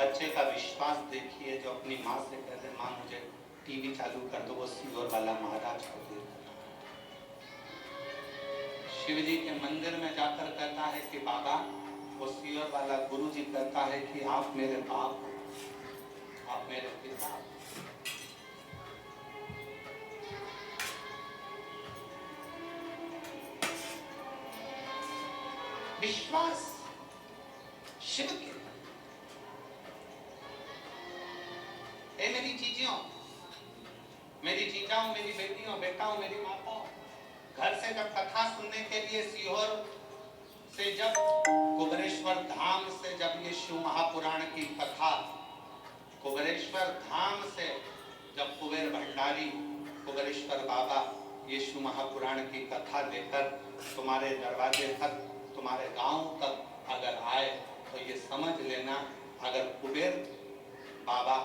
बच्चे का विश्वास देखिए, जो अपनी माँ से कहते माँ मुझे टीवी चालू कर दो, वो सीहोर वाला महाराज को देख शिव जी के मंदिर में जाकर कहता है कि बाबा, वो सीहोर वाला गुरु जी कहता है कि आप मेरे बाप हो, आप मेरे पिता हो। विश्वास शिव के। ए मेरी चीजियों, मेरी चीजाओं, मेरी बेटियों, बेटाओं, मेरी माताओं, घर से जब कथा सुनने के लिए सीहोर से, जब कुबेरेश्वर धाम से, जब ये शिव महापुराण की कथा, कुबेरेश्वर धाम से जब कुबेर भंडारी, कुबेरेश्वर बाबा ये शिव महापुराण की कथा देकर तुम्हारे दरवाजे तक, तुम्हारे गांव तक अगर आए तो ये समझ लेना, अगर कुबेर बाबा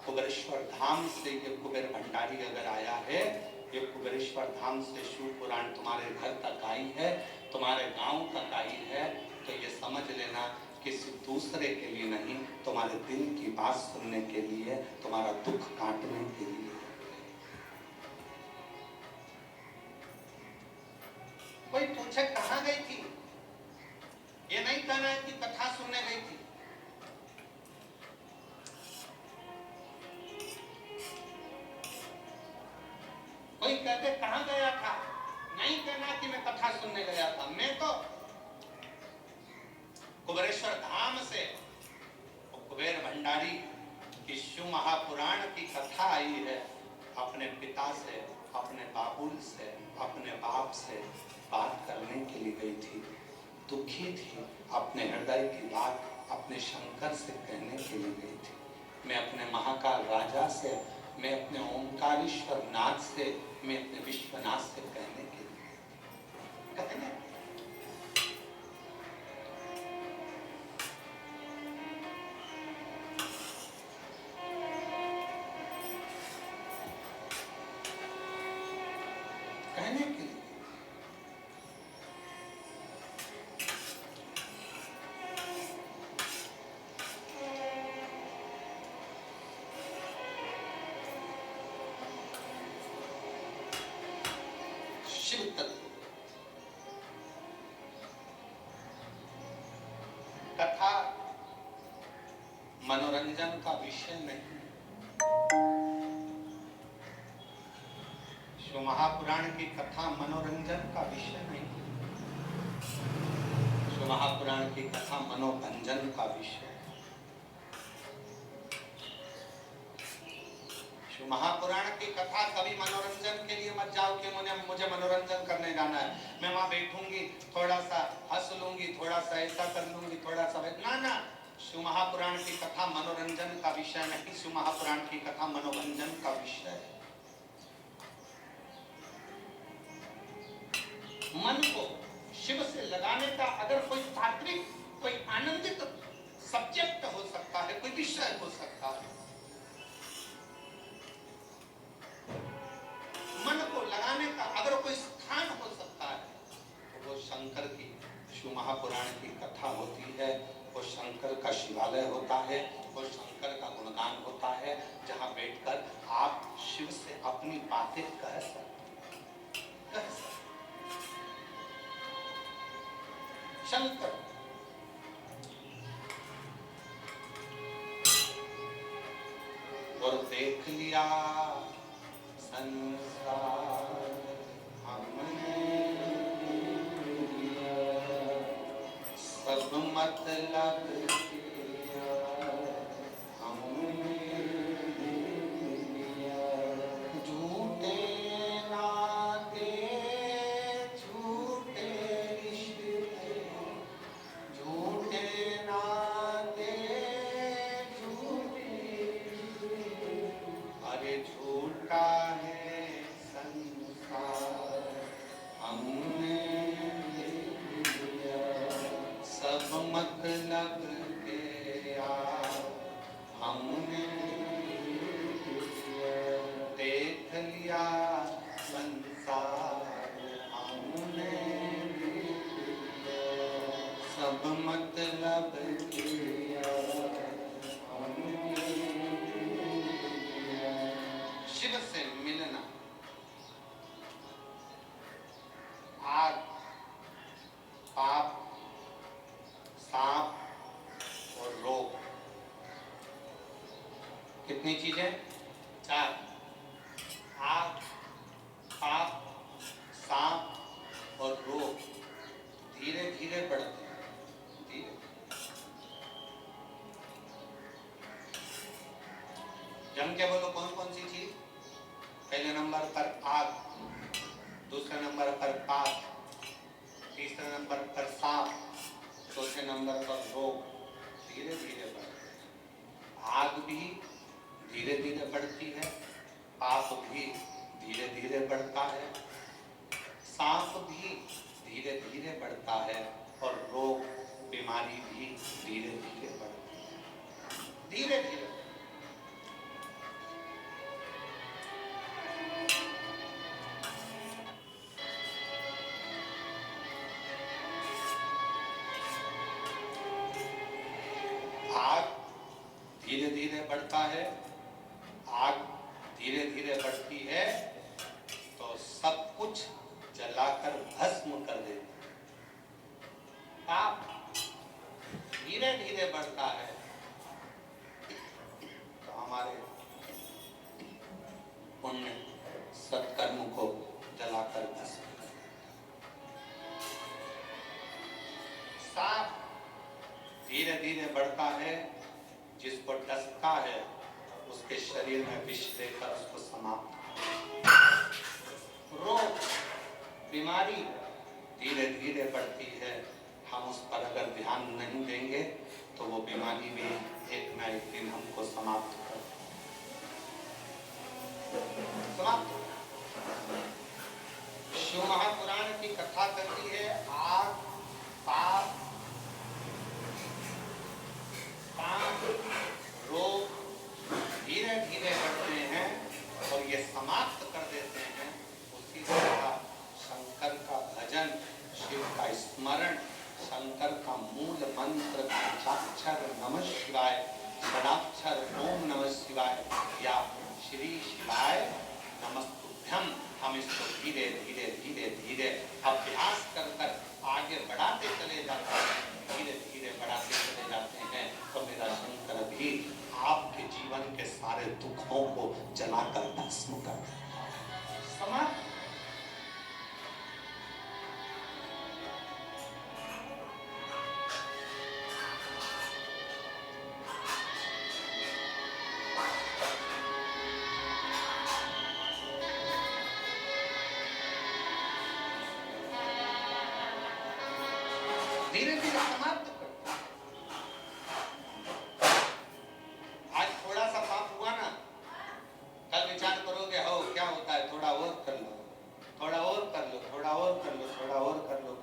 कुबेरेश्वर धाम से ये कुबेर भंडारी अगर आया है, ये कुबेरेश्वर धाम से शिव पुराण तुम्हारे घर तक आई है, तुम्हारे गांव तक आई है, तो ये समझ लेना किसी दूसरे के लिए नहीं, तुम्हारे दिल की बात सुनने के लिए, तुम्हारा दुख काटने के लिए। कोई पूछे कहाँ गई थी, ये नहीं कहना है कि कथा सुनने गई थी। कोई कहते कहाँ गया था, नहीं कहना कि मैं कथा सुनने गया था। मैं तो कुबेरेश्वर धाम से कुबेर भंडारी की शिव महापुराण की कथा आई है, अपने पिता से, अपने बाबुल से, अपने बाप से बात करने के लिए गई थी। दुखी थी, अपने हृदय की बात अपने शंकर से कहने के लिए गई थी। मैं अपने महाकाल राजा से, मैं अपने ओंकारेश्वर नाथ से, मैं अपने विश्वनाथ से कहने के लिए। कहने कहने के लिए शिव तत्व। कथा मनोरंजन का विषय नहीं। शिव महापुराण की कथा मनोरंजन का विषय नहीं। शिव महापुराण की कथा मनोभंजन का विषय है। शिव महापुराण की कथा कभी मनोरंजन के लिए मत जाओ कि मुझे मनोरंजन करने जाना है, मैं वहां बैठूंगी, थोड़ा सा हंस लूंगी, थोड़ा सा ऐसा कर लूंगी, थोड़ा सा ना। शिव महापुराण की कथा मनोरंजन का विषय नहीं, शिव महापुराण की कथा मनोभंजन का विषय है। मन को शिव से लगाने का अगर कोई तात्विक, कोई आनंदित सब्जेक्ट हो सकता है, कोई विषय हो सकता है, मन को लगाने का अगर कोई स्थान हो सकता है, तो वो शंकर की शिव महापुराण की कथा होती है। वो शंकर का शिवालय होता है, वो शंकर का गुणगान होता है, जहां बैठकर आप शिव से अपनी बातें कह सकते। शंकर और देख लिया संसार हमने, सब मतलब किया हमने, झूठे नाते झूठे रिश्ते, झूठे नाते झूठे रिश्ते, अरे झूठा है संसार हमने लिया, सब मतलब के यार हमने देख लिया संसार हमने लिया, सब मतलब के यार हमने कितनी चीजें? 4। आग, पाप, सांप और रोग धीरे धीरे बढ़ते हैं। धीरे जम के बोलो कौन कौन सी चीज? पहले नंबर पर आग, दूसरे नंबर पर पाप, तीसरे नंबर पर सांप, चौथे नंबर पर रोग धीरे धीरे बढ़ते हैं। आग भी धीरे धीरे बढ़ती है, पाप भी धीरे धीरे बढ़ता है, सांप भी धीरे धीरे बढ़ता है और रोग बीमारी भी धीरे धीरे बढ़ती है। धीरे धीरे आग धीरे धीरे बढ़ता है, आग धीरे धीरे बढ़ती है तो सब कुछ जलाकर भस्म कर देती है। पाप धीरे धीरे बढ़ता है तो हमारे पुण्य सत्कर्म को जलाकर भस्म कर देता है। सांप धीरे धीरे बढ़ता है, जिसको डसता है उसके शरीर में विष देकर उसको समाप्त करता है। रोग बीमारी धीरे धीरे बढ़ती है, हम उस पर अगर ध्यान नहीं देंगे तो वो बीमारी भी एक न एक दिन हमको समाप्त कर समाप्त। शिव महापुराण की कथा करती है आग, पाप, रोग धीरे धीरे बढ़ते हैं और ये समाप्त कर देते हैं। उसी तरह शंकर का भजन, शिव का स्मरण, शंकर का मूल मंत्र पंचाक्षर नमः शिवाय, षडाक्षर ओम नमः शिवाय या श्री शिवाय नमस्तुभ्यम, हम इसको धीरे धीरे धीरे धीरे अभ्यास कर कर आगे बढ़ाते चले जाते हैं, धीरे धीरे बढ़ाते चले जाते हैं तो मेरा शंकर भी आपके जीवन के सारे दुखों को जलाकर भस्म कर देगा। समाप्त। धीरे धीरे समाप्त कर। आज थोड़ा सा पाप हुआ ना, कल विचार करोगे हो क्या होता है, थोड़ा और कर लो, थोड़ा और कर लो, थोड़ा और कर लो, थोड़ा और कर लो,